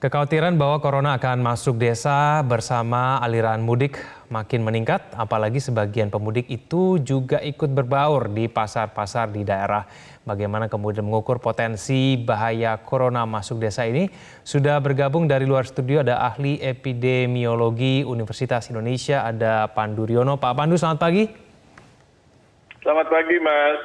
Kekhawatiran bahwa corona akan masuk desa bersama aliran mudik makin meningkat, apalagi sebagian pemudik itu juga ikut berbaur di pasar-pasar di daerah. Bagaimana kemudian mengukur potensi bahaya corona masuk desa ini? Sudah bergabung dari luar studio ada ahli epidemiologi Universitas Indonesia, ada Pandu Riono. Pak Pandu, selamat pagi. Selamat pagi, Mas.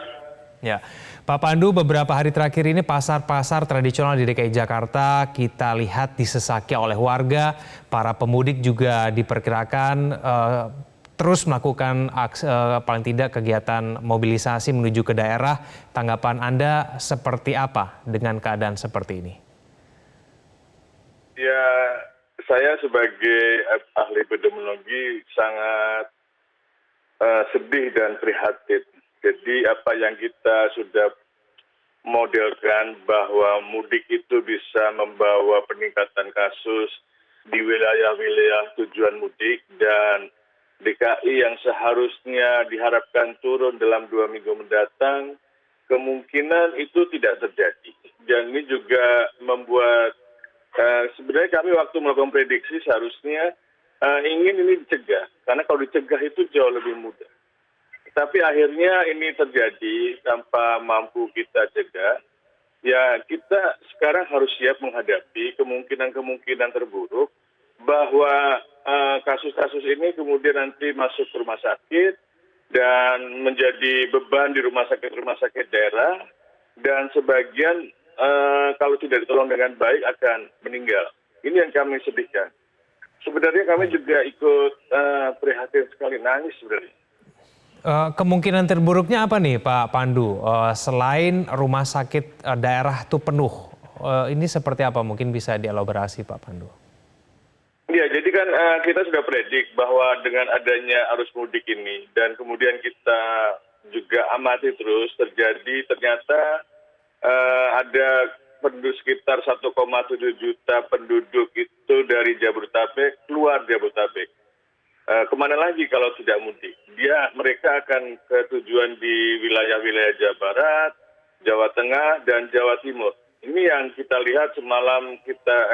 Ya, Pak Pandu, beberapa hari terakhir ini pasar-pasar tradisional di DKI Jakarta kita lihat disesaki oleh warga. Para pemudik juga diperkirakan terus melakukan paling tidak kegiatan mobilisasi menuju ke daerah. Tanggapan Anda seperti apa dengan keadaan seperti ini? Ya, saya sebagai ahli epidemiologi sangat sedih dan prihatin. Jadi apa yang kita sudah modelkan bahwa mudik itu bisa membawa peningkatan kasus di wilayah-wilayah tujuan mudik dan DKI yang seharusnya diharapkan turun dalam 2 minggu mendatang, kemungkinan itu tidak terjadi. Dan ini juga membuat sebenarnya kami waktu melakukan prediksi seharusnya ingin ini dicegah, karena kalau dicegah itu jauh lebih mudah. Tapi akhirnya ini terjadi tanpa mampu kita cegah. Ya, kita sekarang harus siap menghadapi kemungkinan-kemungkinan terburuk bahwa kasus-kasus ini kemudian nanti masuk ke rumah sakit dan menjadi beban di rumah sakit daerah, dan sebagian kalau tidak ditolong dengan baik akan meninggal. Ini yang kami sedihkan. Sebenarnya kami juga ikut prihatin sekali, nangis sebenarnya. Kemungkinan terburuknya apa nih Pak Pandu? Selain rumah sakit daerah itu penuh, ini seperti apa? Mungkin bisa dielaborasi Pak Pandu. Ya, jadi kan kita sudah predik bahwa dengan adanya arus mudik ini dan kemudian kita juga amati terus terjadi ternyata ada penduduk sekitar 1,7 juta penduduk itu dari Jabodetabek keluar Jabodetabek. Kemana lagi kalau tidak mudik? Mereka akan ke tujuan di wilayah-wilayah Jawa Barat, Jawa Tengah, dan Jawa Timur. Ini yang kita lihat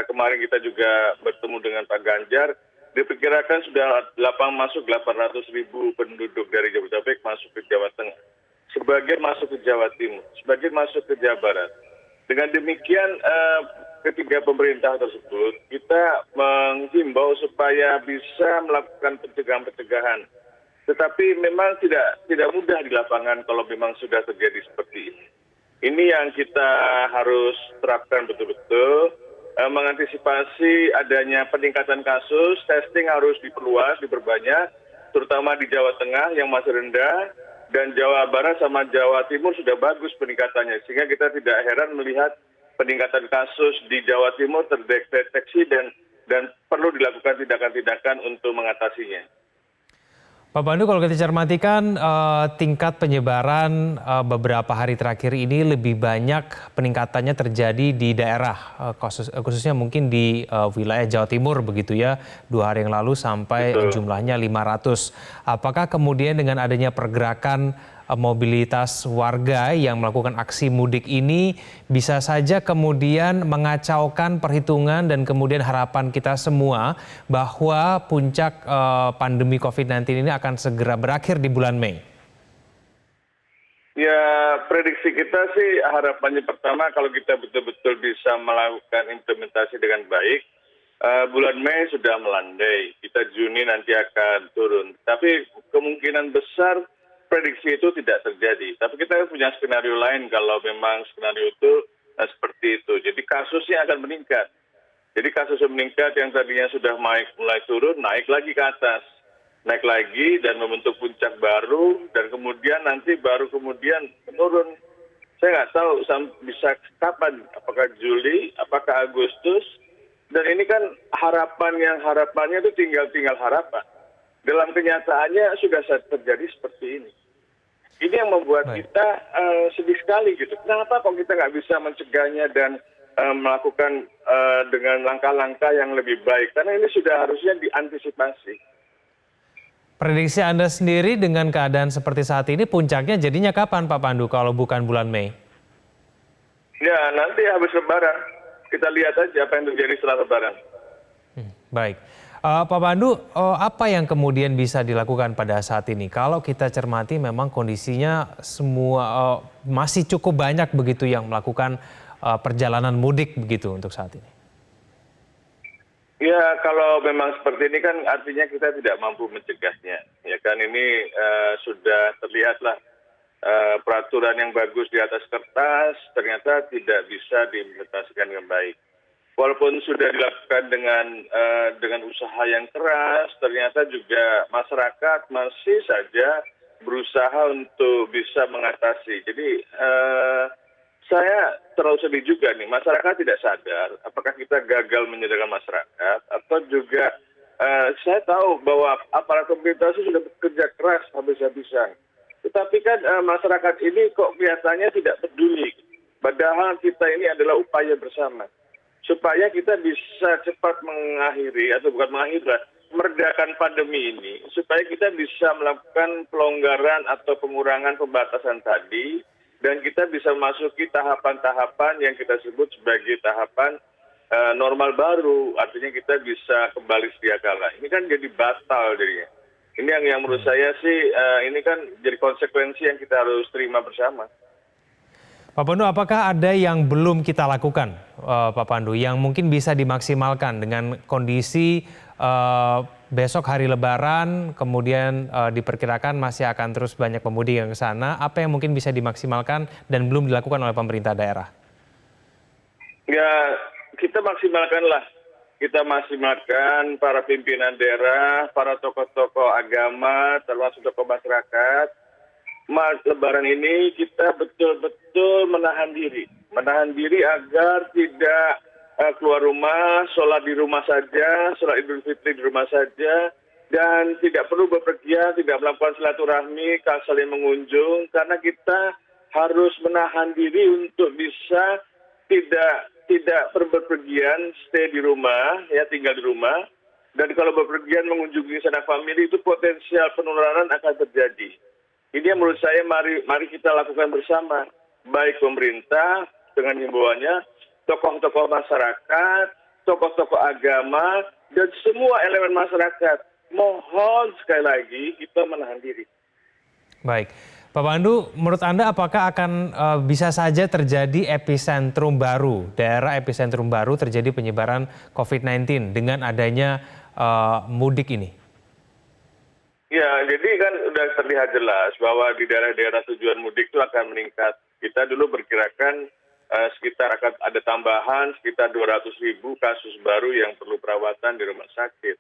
kemarin kita juga bertemu dengan Pak Ganjar, diperkirakan sudah masuk 800.000 penduduk dari Jabodetabek masuk ke Jawa Tengah. Sebagian masuk ke Jawa Timur, sebagian masuk ke Jawa Barat. Dengan demikian, ketiga pemerintah tersebut, kita menghimbau supaya bisa melakukan pencegahan-pencegahan. Tetapi memang tidak mudah di lapangan kalau memang sudah terjadi seperti ini. Ini yang kita harus terapkan betul-betul, mengantisipasi adanya peningkatan kasus, testing harus diperluas, diperbanyak, terutama di Jawa Tengah yang masih rendah, dan Jawa Barat sama Jawa Timur sudah bagus peningkatannya, sehingga kita tidak heran melihat peningkatan kasus di Jawa Timur terdeteksi dan perlu dilakukan tindakan-tindakan untuk mengatasinya. Pak Pandu, kalau kita cermatikan tingkat penyebaran beberapa hari terakhir ini lebih banyak peningkatannya terjadi di daerah, khususnya mungkin di wilayah Jawa Timur begitu ya, 2 hari yang lalu sampai jumlahnya 500. Apakah kemudian dengan adanya pergerakan mobilitas warga yang melakukan aksi mudik ini bisa saja kemudian mengacaukan perhitungan dan kemudian harapan kita semua bahwa puncak pandemi COVID-19 ini akan segera berakhir di bulan Mei? Ya, prediksi kita sih harapannya pertama kalau kita betul-betul bisa melakukan implementasi dengan baik, bulan Mei sudah melandai, kita Juni nanti akan turun. Tapi kemungkinan besar prediksi itu tidak terjadi. Tapi kita punya skenario lain kalau memang skenario itu seperti itu. Jadi kasusnya akan meningkat. Jadi kasusnya meningkat yang tadinya sudah mulai turun, naik lagi ke atas. Naik lagi dan membentuk puncak baru dan kemudian nanti baru kemudian menurun. Saya nggak tahu bisa kapan, apakah Juli, apakah Agustus. Dan ini kan harapannya itu tinggal harapan. Dalam kenyataannya sudah terjadi seperti ini. Ini yang membuat kita sedih sekali gitu. Kenapa kok kita nggak bisa mencegahnya dan melakukan dengan langkah-langkah yang lebih baik? Karena ini sudah harusnya diantisipasi. Prediksi Anda sendiri dengan keadaan seperti saat ini puncaknya jadinya kapan Pak Pandu kalau bukan bulan Mei? Ya nanti habis Lebaran. kita lihat aja apa yang terjadi setelah Lebaran. Baik. Pak Pandu, apa yang kemudian bisa dilakukan pada saat ini? Kalau kita cermati memang kondisinya semua masih cukup banyak begitu yang melakukan perjalanan mudik begitu untuk saat ini. Ya, kalau memang seperti ini kan artinya kita tidak mampu mencegahnya. Ya kan, ini sudah terlihatlah peraturan yang bagus di atas kertas ternyata tidak bisa diimplementasikan dengan baik. Walaupun sudah dilakukan dengan usaha yang keras, ternyata juga masyarakat masih saja berusaha untuk bisa mengatasi. Jadi saya terlalu sedih juga nih, masyarakat tidak sadar apakah kita gagal menyadarkan masyarakat atau juga saya tahu bahwa aparat pemerintah sudah bekerja keras habis-habisan. Tetapi kan masyarakat ini kok kelihatannya tidak peduli. Padahal kita ini adalah upaya bersama. Supaya kita bisa cepat mengakhiri, atau bukan mengakhiri, meredakan pandemi ini. Supaya kita bisa melakukan pelonggaran atau pengurangan pembatasan tadi. Dan kita bisa memasuki tahapan-tahapan yang kita sebut sebagai tahapan normal baru. Artinya kita bisa kembali sedia kala. Ini kan jadi batal jadinya. Ini yang menurut saya sih, ini kan jadi konsekuensi yang kita harus terima bersama. Pak Pandu, apakah ada yang belum kita lakukan, Pak Pandu, yang mungkin bisa dimaksimalkan dengan kondisi besok hari Lebaran, kemudian diperkirakan masih akan terus banyak pemudik yang ke sana, apa yang mungkin bisa dimaksimalkan dan belum dilakukan oleh pemerintah daerah? Ya, kita maksimalkanlah. Kita maksimalkan para pimpinan daerah, para tokoh-tokoh agama, termasuk tokoh masyarakat. Lebaran ini kita betul-betul menahan diri agar tidak keluar rumah, sholat di rumah saja, sholat Idul Fitri di rumah saja, dan tidak perlu bepergian, tidak melakukan silaturahmi, saling mengunjung, karena kita harus menahan diri untuk bisa tidak berpergian, stay di rumah, ya tinggal di rumah, dan kalau bepergian mengunjungi sanak famili itu potensial penularan akan terjadi. Ini yang menurut saya mari kita lakukan bersama, baik pemerintah dengan himbauannya, tokoh-tokoh masyarakat, tokoh-tokoh agama, dan semua elemen masyarakat. Mohon sekali lagi kita menahan diri. Baik, Pak Pandu, menurut Anda apakah akan bisa saja terjadi epicentrum baru, daerah epicentrum baru terjadi penyebaran COVID-19 dengan adanya mudik ini? Ya, jadi kan sudah terlihat jelas bahwa di daerah-daerah tujuan mudik itu akan meningkat. Kita dulu berkirakan sekitar akan ada tambahan sekitar 200.000 kasus baru yang perlu perawatan di rumah sakit.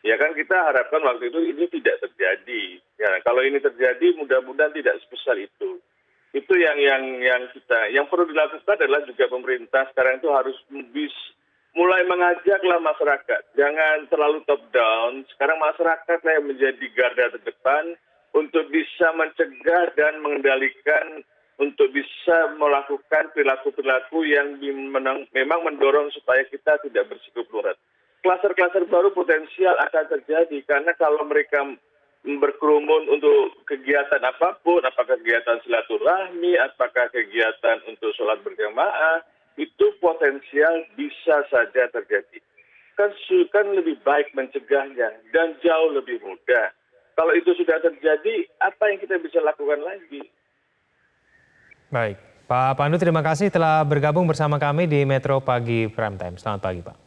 Ya kan kita harapkan waktu itu ini tidak terjadi. Ya, kalau ini terjadi mudah-mudahan tidak sebesar itu. Itu yang perlu dilakukan adalah juga pemerintah sekarang itu harus mulai mengajaklah masyarakat, jangan terlalu top down. Sekarang masyarakat yang menjadi garda terdepan untuk bisa mencegah dan mengendalikan, untuk bisa melakukan perilaku-perilaku yang memang mendorong supaya kita tidak bersikukulat. Klaster-klaster baru potensial akan terjadi karena kalau mereka berkerumun untuk kegiatan apapun, apakah kegiatan silaturahmi, apakah kegiatan untuk sholat berjamaah, itu potensial bisa saja terjadi. Kan lebih baik mencegahnya dan jauh lebih mudah. Kalau itu sudah terjadi, apa yang kita bisa lakukan lagi? Baik, Pak Pandu terima kasih telah bergabung bersama kami di Metro Pagi Prime Time. Selamat pagi, Pak.